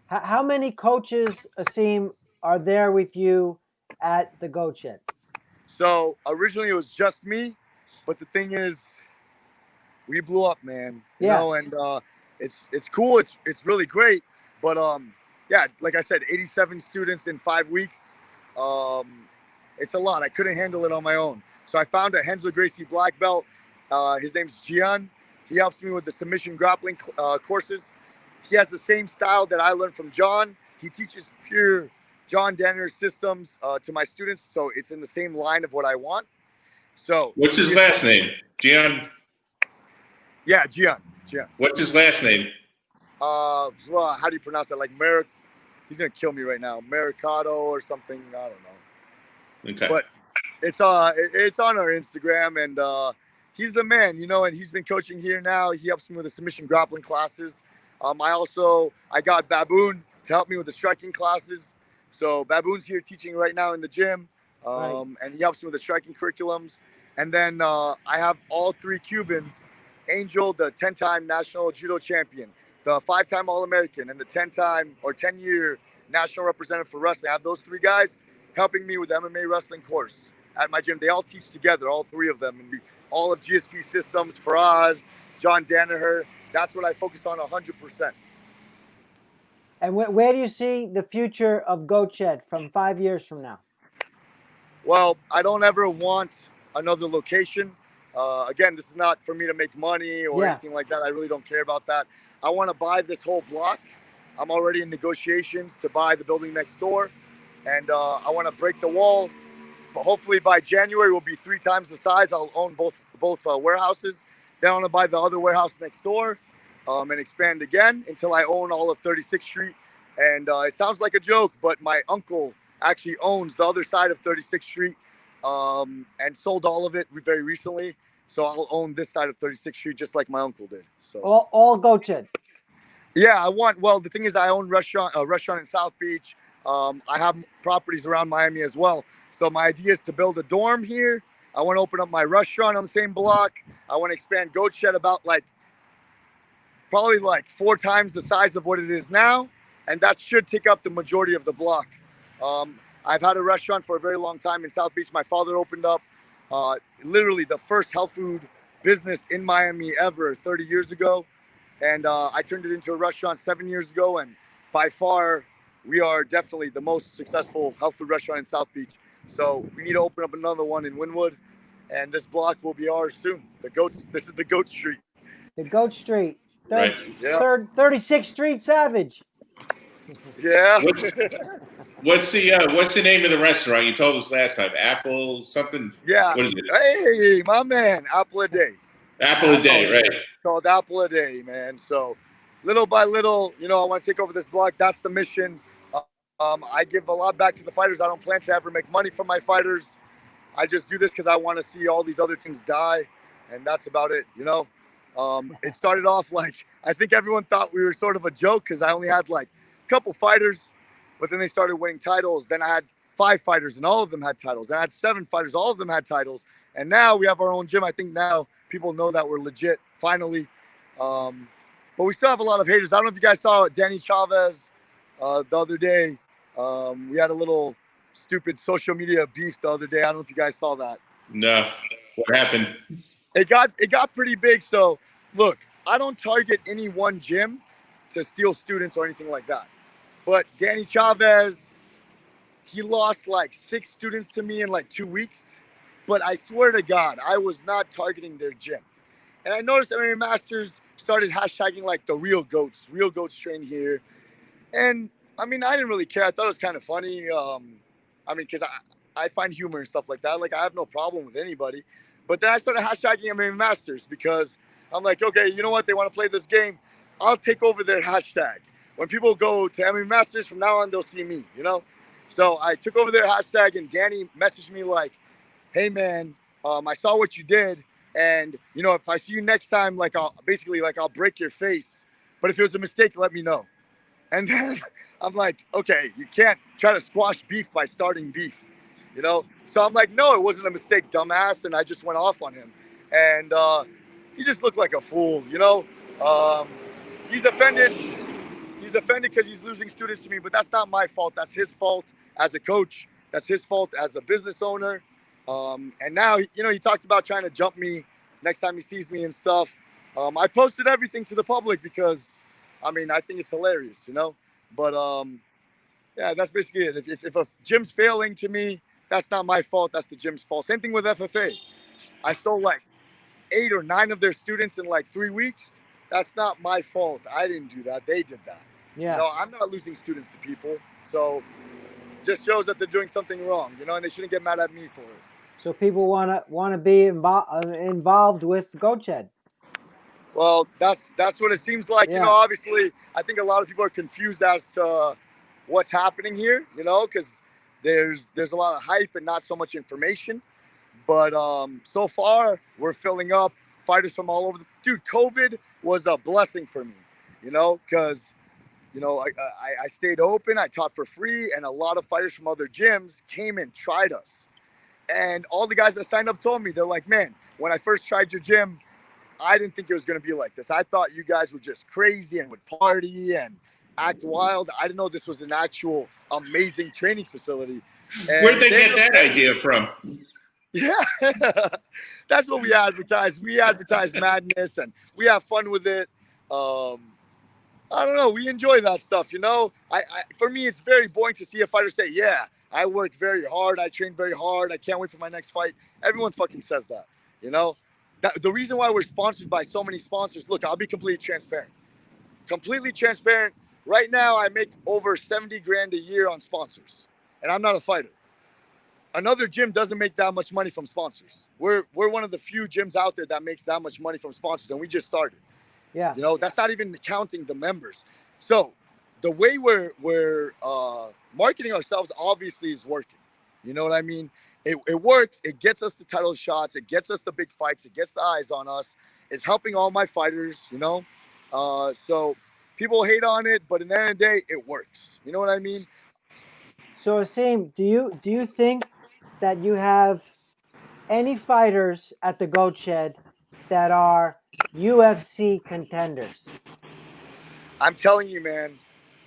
How many coaches, ASIM, are there with you at the Goat Shed? So originally it was just me, but the thing is, we blew up, man. You know, and it's cool. It's really great. But like I said, 87 students in 5 weeks. It's a lot. I couldn't handle it on my own. So I found a Renzo Gracie black belt. His name's Gian. He helps me with the submission grappling courses. He has the same style that I learned from John. He teaches pure John Danner systems to my students. So it's in the same line of what I want. So what's his last name? Gian? Yeah, Gian. What's his last name? How do you pronounce that? Like he's gonna kill me right now. Mercado or something. I don't know. Okay. But it's on our Instagram, and he's the man, you know, and he's been coaching here now. He helps me with the submission grappling classes. I got Baboon to help me with the striking classes. So Baboon's here teaching right now in the gym, Right. and he helps me with the striking curriculums. And then I have all 3 Cubans: Angel, the 10-time national judo champion, the 5-time All-American, and the 10-year national representative for wrestling. I have those 3 guys helping me with the MMA wrestling course at my gym. They all teach together, all 3 of them, and all of GSP Systems, Faraz, John Danaher. That's what I focus on 100%. And where do you see the future of Goat Shed from 5 years from now? Well, I don't ever want another location. Again, this is not for me to make money or anything like that. I really don't care about that. I want to buy this whole block. I'm already in negotiations to buy the building next door, and I want to break the wall. But hopefully by January, we'll be 3 times the size. I'll own both warehouses. Then I want to buy the other warehouse next door and expand again until I own all of 36th Street. And it sounds like a joke, but my uncle actually owns the other side of 36th Street and sold all of it very recently. So I'll own this side of 36th Street just like my uncle did. So all Goat Shed. Yeah, well, the thing is, I own a restaurant in South Beach. I have properties around Miami as well. So my idea is to build a dorm here. I want to open up my restaurant on the same block. I want to expand Goat Shed about probably 4 times the size of what it is now. And that should take up the majority of the block. I've had a restaurant for a very long time in South Beach. My father opened up literally the first health food business in Miami ever 30 years ago. And I turned it into a restaurant 7 years ago. And by far, we are definitely the most successful health food restaurant in South Beach. So we need to open up another one in Wynwood. And this block will be ours soon. This is the Goat Street. The Goat Street. Right. 36th Street Savage. Yeah. What's the name of the restaurant? You told us last time. Apple something? Yeah. What is it? Hey, my man. Apple a day. Apple a day, right. It's called Apple a Day, man. So little by little, I want to take over this block. That's the mission. I give a lot back to the fighters. I don't plan to ever make money from my fighters. I just do this because I want to see all these other teams die. And that's about it, It started off I think everyone thought we were sort of a joke because I only had a couple fighters, but then they started winning titles. Then I had 5 fighters and all of them had titles. Then I had 7 fighters, all of them had titles. And now we have our own gym. I think now people know that we're legit, finally. But we still have a lot of haters. I don't know if you guys saw Danny Chavez the other day. We had a little stupid social media beef the other day. I don't know if you guys saw that. No. What happened? It got pretty big. So look, I don't target any one gym to steal students or anything like that. But Danny Chavez, he lost 6 students to me in 2 weeks. But I swear to God, I was not targeting their gym. And I noticed MMA Masters started hashtagging the real goats train here. And I mean, I didn't really care. I thought it was kind of funny. Because I find humor and stuff like that. I have no problem with anybody. But then I started hashtagging MMA Masters because I'm like, okay, you know what? They want to play this game. I'll take over their hashtag. When people go to MMA Masters, from now on, they'll see me, So I took over their hashtag, and Danny messaged me hey, man, I saw what you did. And, if I see you next time, I'll break your face. But if it was a mistake, let me know. And then I'm like, okay, you can't try to squash beef by starting beef, So I'm like, no, it wasn't a mistake, dumbass. And I just went off on him. And he just looked like a fool, He's offended. He's offended because he's losing students to me, but that's not my fault. That's his fault as a coach. That's his fault as a business owner. And now, he talked about trying to jump me next time he sees me and stuff. I posted everything to the public because, I think it's hilarious, But, yeah, that's basically it. If a gym's failing to me, that's not my fault. That's the gym's fault. Same thing with FFA. I stole 8 or 9 of their students in 3 weeks. That's not my fault. I didn't do that. They did that. Yeah. I'm not losing students to people. So just shows that they're doing something wrong, and they shouldn't get mad at me for it. So people want to be involved with Goat Shed. Well, that's what it seems like. Yeah. Obviously, I think a lot of people are confused as to what's happening here, because there's a lot of hype and not so much information. But so far, we're filling up. Fighters from all over. Dude, COVID was a blessing for me, because I stayed open. I taught for free, and a lot of fighters from other gyms came and tried us. And all the guys that signed up told me, they're like, man, when I first tried your gym, I didn't think it was going to be like this. I thought you guys were just crazy and would party and act wild. I didn't know this was an actual amazing training facility. And where'd they get that idea from? Yeah, that's what we advertise. We advertise madness and we have fun with it. I don't know. We enjoy that stuff, for me, it's very boring to see a fighter say, yeah, I worked very hard. I trained very hard. I can't wait for my next fight. Everyone fucking says that, the reason why we're sponsored by so many sponsors. Look, I'll be completely transparent. Right now, I make over 70 grand a year on sponsors, and I'm not a fighter. Another gym doesn't make that much money from sponsors. We're one of the few gyms out there that makes that much money from sponsors, and we just started. Yeah. That's not even counting the members. So the way we're marketing ourselves obviously is working. You know what I mean? It works. It gets us the title shots. It gets us the big fights. It gets the eyes on us. It's helping all my fighters, So people hate on it, but in the end of the day, it works. You know what I mean? So Asim, do you think that you have any fighters at the Goat Shed that are UFC contenders? I'm telling you, man,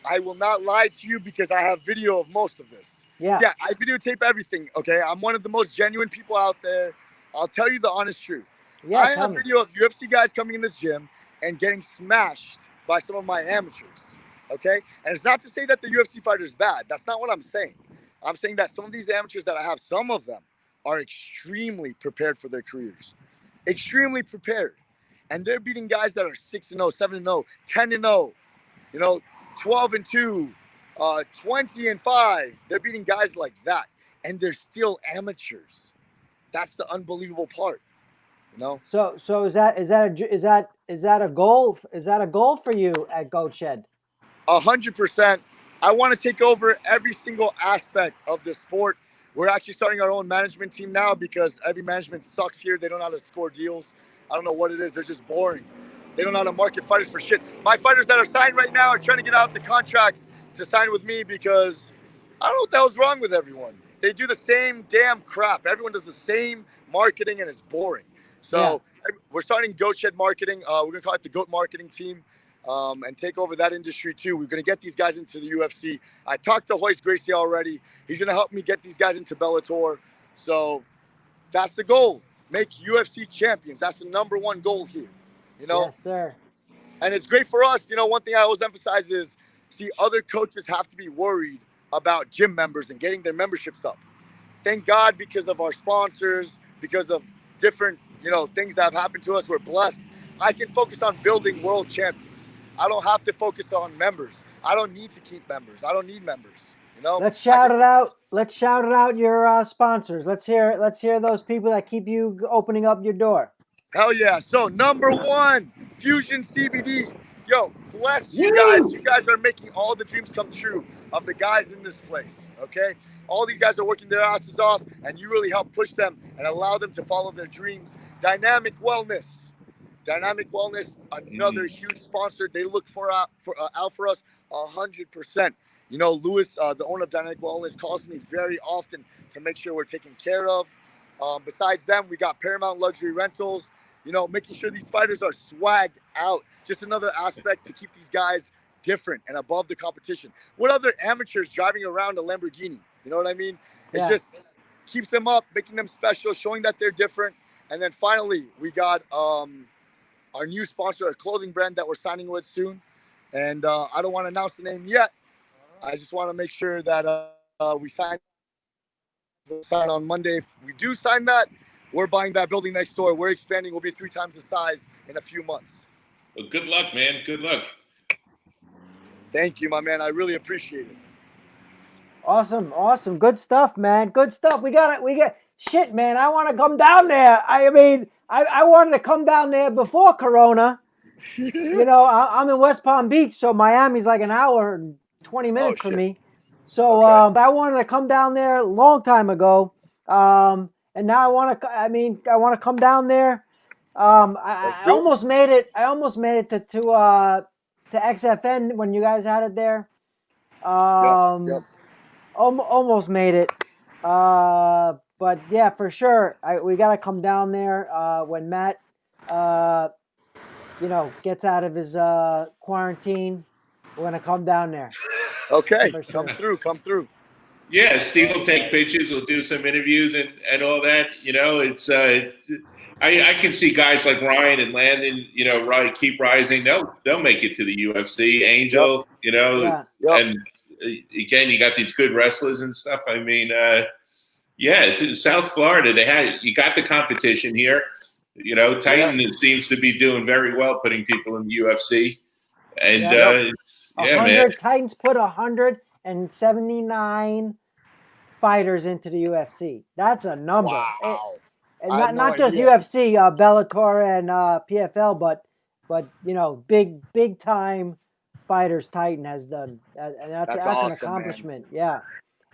I will not lie to you because I have video of most of this. Yeah. Yeah, I videotape everything, okay? I'm one of the most genuine people out there. I'll tell you the honest truth. Yeah, I have video of UFC guys coming in this gym and getting smashed by some of my amateurs, okay? And it's not to say that the UFC fighter is bad. That's not what I'm saying. I'm saying that some of these amateurs that I have, some of them are extremely prepared for their careers. Extremely prepared. And they're beating guys that are 6-0, 7-0, 10-0, 12-2, 20-5. They're beating guys like that, and they're still amateurs. That's the unbelievable part, So is that a goal? Is that a goal for you at Goat Shed? 100%. I want to take over every single aspect of the sport. We're actually starting our own management team now because every management sucks here. They don't know how to score deals. I don't know what it is. They're just boring. They don't know how to market fighters for shit. My fighters that are signed right now are trying to get out the contracts to sign with me because I don't know what the hell's wrong with everyone. They do the same damn crap. Everyone does the same marketing and it's boring. So We're starting Goat Shed Marketing. We're going to call it the Goat Marketing Team and take over that industry too. We're going to get these guys into the UFC. I talked to Royce Gracie already. He's going to help me get these guys into Bellator. So that's the goal. Make UFC champions. That's the number one goal here. Yes, sir. And it's great for us. One thing I always emphasize is, see, other coaches have to be worried about gym members and getting their memberships up. Thank God, because of our sponsors, because of different, things that have happened to us, we're blessed. I can focus on building world champions. I don't have to focus on members. I don't need to keep members. I don't need members. Let's shout it out. Let's shout it out your sponsors. Let's hear those people that keep you opening up your door. Hell yeah. So number one, Fusion CBD. Yo, bless you guys. You guys are making all the dreams come true of the guys in this place, okay? All these guys are working their asses off, and you really help push them and allow them to follow their dreams. Dynamic Wellness, another huge sponsor. They look out for us 100%. Louis, the owner of Dynamic Wellness, calls me very often to make sure we're taken care of. Besides them, we got Paramount Luxury Rentals, making sure these fighters are swagged out. Just another aspect to keep these guys different and above the competition. What other amateurs driving around a Lamborghini? You know what I mean? It just keeps them up, making them special, showing that they're different. And then finally, we got our new sponsor, a clothing brand that we're signing with soon. And I don't want to announce the name yet. I just want to make sure that we sign on Monday. If we do sign that, we're buying that building next door. We're expanding. We'll be 3 times the size in a few months. Well, good luck, man. Good luck. Thank you, my man. I really appreciate it. Awesome. Good stuff, man. Good stuff. We get shit, man. I want to come down there. I wanted to come down there before Corona. I'm in West Palm Beach, so Miami's like an hour and 20 minutes for me. So I wanted to come down there a long time ago. And and now I want to. I mean, I want to come down there. I almost made it. I almost made it to XFN when you guys had it there. Yep. Almost made it. But yeah, for sure, we got to come down there when Matt, gets out of his quarantine. We're gonna come down there. Okay, For sure. come through. Yeah, Steve will take pictures. We'll do some interviews and all that. It's I can see guys like Ryan and Landon. Keep rising. They'll make it to the UFC. Angel. Yeah. And again, you got these good wrestlers and stuff. I mean, South Florida. You got the competition here. Titan seems to be doing very well, putting people in the UFC. And man, Titans put 179 fighters into the UFC. That's a number. Wow. And not just UFC, Bellator and PFL, but big time fighters Titan has done, and that's awesome, an accomplishment. Man. Yeah.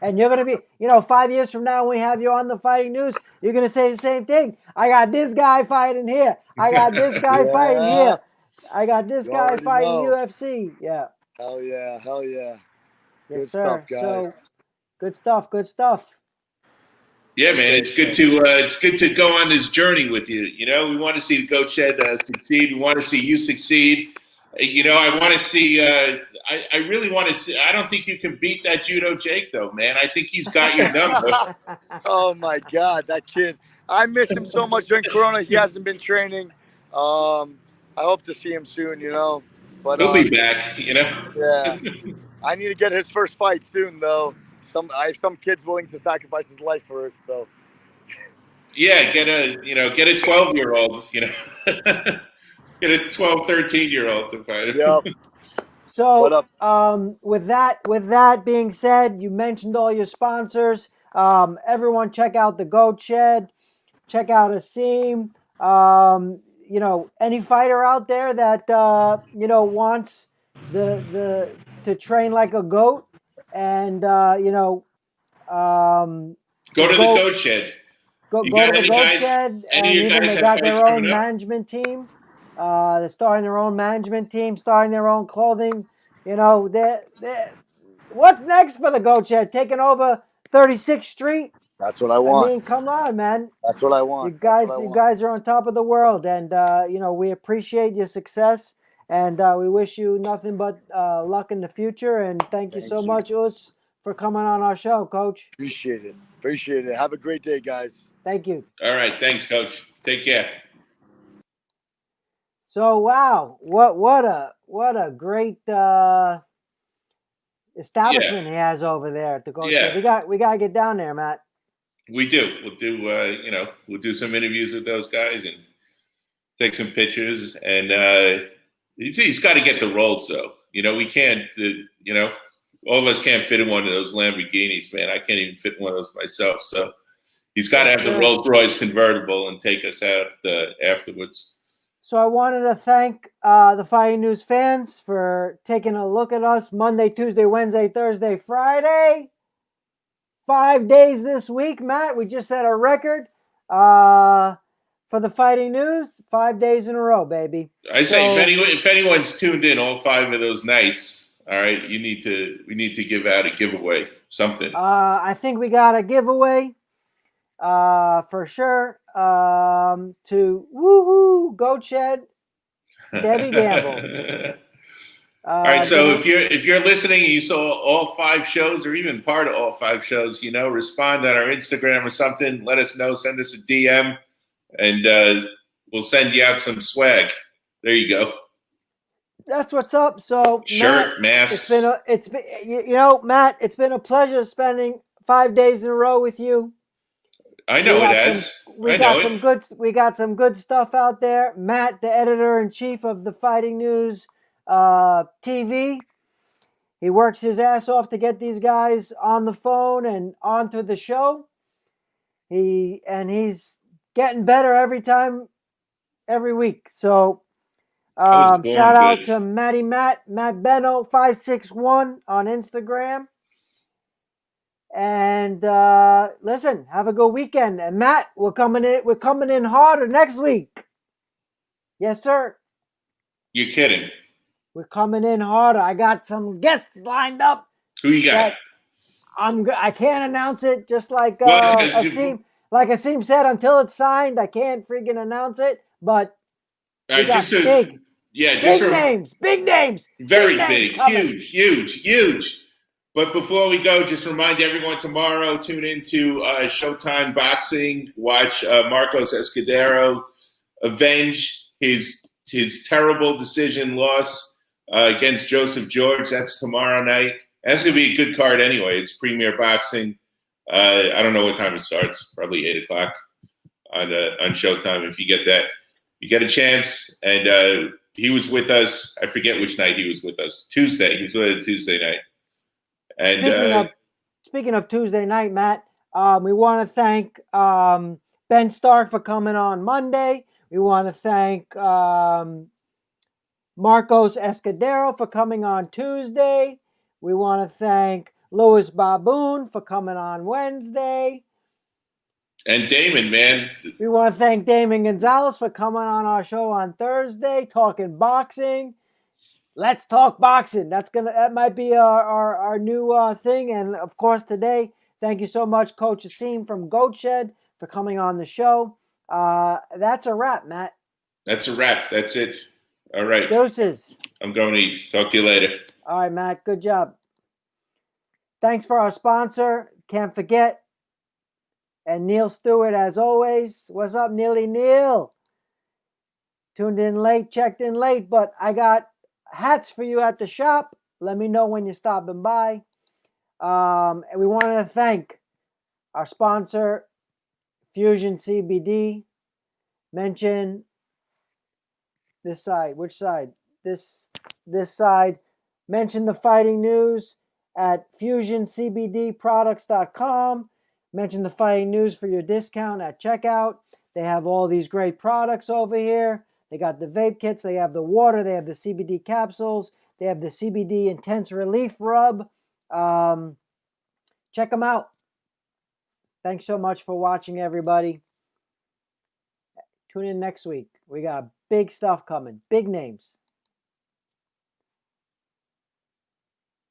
And you're going to be, 5 years from now, when we have you on the Fighting News, you're going to say the same thing. I got this guy fighting here. I got this guy fighting here. I got this guy fighting UFC. Yeah. Hell yeah. Yes, Good sir. stuff, guys. So, good stuff. Yeah, man, it's good to go on this journey with you. We want to see the Goat Shed succeed. We want to see you succeed. I want to see. I really want to see. I don't think you can beat that Judo Jake, though, man. I think he's got your number. Oh my God, that kid! I miss him so much during Corona. He hasn't been training. I hope to see him soon. But he'll be back. Yeah, I need to get his first fight soon, though. I have some kids willing to sacrifice his life for it. So. Yeah, get a 12-year-old. Get a 12, 13-year-old to fight him. Yep. So, with that being said, you mentioned all your sponsors. Everyone, check out the Goat Shed. Check out ASIM. Any fighter out there that wants to train like a goat, and go to the Goat Shed. Go to the Goat Shed, and even they got their own management team. They're starting their own management team, starting their own clothing. What's next for the Goat Shed? Taking over 36th Street? That's what I want. I mean, come on, man. That's what I want. You guys are on top of the world, and we appreciate your success, and we wish you nothing but luck in the future. And thank you so much, Us, for coming on our show, Coach. Appreciate it. Have a great day, guys. Thank you. All right, thanks, Coach. Take care. So wow, what a great establishment he has over there at the Goat Shed. We got to get down there, Matt. We do. We'll do some interviews with those guys and take some pictures. And he's got to get the rolls, though. We can't. All of us can't fit in one of those Lamborghinis, man. I can't even fit in one of those myself. So he's got to have the Rolls Royce convertible and take us out afterwards. So I wanted to thank the Fighting News fans for taking a look at us Monday, Tuesday, Wednesday, Thursday, Friday. 5 days this week, Matt. We just set a record for the Fighting News. 5 days in a row, baby. I say if anyone's tuned in all 5 of those nights, all right, we need to give out a giveaway, something. I think we got a giveaway for sure. To woohoo Goat Shed, Debbie Gamble. All right, so if you're listening and you saw all 5 shows or even part of all 5 shows, respond on our Instagram or something. Let us know. Send us a DM, and we'll send you out some swag. There you go. That's what's up. So shirt, mask. It's been Matt. It's been a pleasure spending 5 days in a row with you. I know it has. We got some good stuff out there. Matt, the editor-in-chief of the Fighting News TV. He works his ass off to get these guys on the phone and onto the show. He's getting better every week. So shout out to Matt Beno 561 on Instagram. And listen, have a good weekend. And Matt, we're coming in harder next week. Yes, sir. You're kidding. We're coming in harder. I got some guests lined up. Who you got? I can't announce it, just like Well, Asim said, until it's signed, I can't freaking announce it. But we got big names. Very big, huge. But before we go, just remind everyone tomorrow, tune into Showtime Boxing. Watch Marcos Escudero avenge his terrible decision loss against Joseph George. That's tomorrow night. That's going to be a good card anyway. It's Premier Boxing. I don't know what time it starts. Probably 8 o'clock on Showtime if you get that. You get a chance. And he was with us. I forget which night he was with us. Tuesday. He was with us Tuesday night. And speaking of Tuesday night, Matt, we want to thank Ben Stark for coming on Monday. We want to thank Marcos Escudero for coming on Tuesday. We want to thank Louis Baboon for coming on Wednesday. And Damon, man. We want to thank Damon Gonzalez for coming on our show on Thursday, talking boxing. Let's talk boxing. That might be our new thing. And of course, today, thank you so much, Coach Asim from Goat Shed, for coming on the show. That's a wrap, Matt. That's a wrap. That's it. All right. Doses. I'm going to eat. Talk to you later. All right, Matt. Good job. Thanks for our sponsor. Can't forget. And Neil Stewart, as always. What's up, Neil? Tuned in late, checked in late, but I got hats for you at the shop. Let me know when you're stopping by. And we wanted to thank our sponsor, Fusion CBD. Mention this side. Which side? This side. Mention the Fighting News at fusioncbdproducts.com. Mention the Fighting News for your discount at checkout. They have all these great products over here. They got the vape kits. They have the water. They have the CBD capsules. They have the CBD Intense Relief Rub. Check them out. Thanks so much for watching, everybody. Tune in next week. We got big stuff coming. Big names.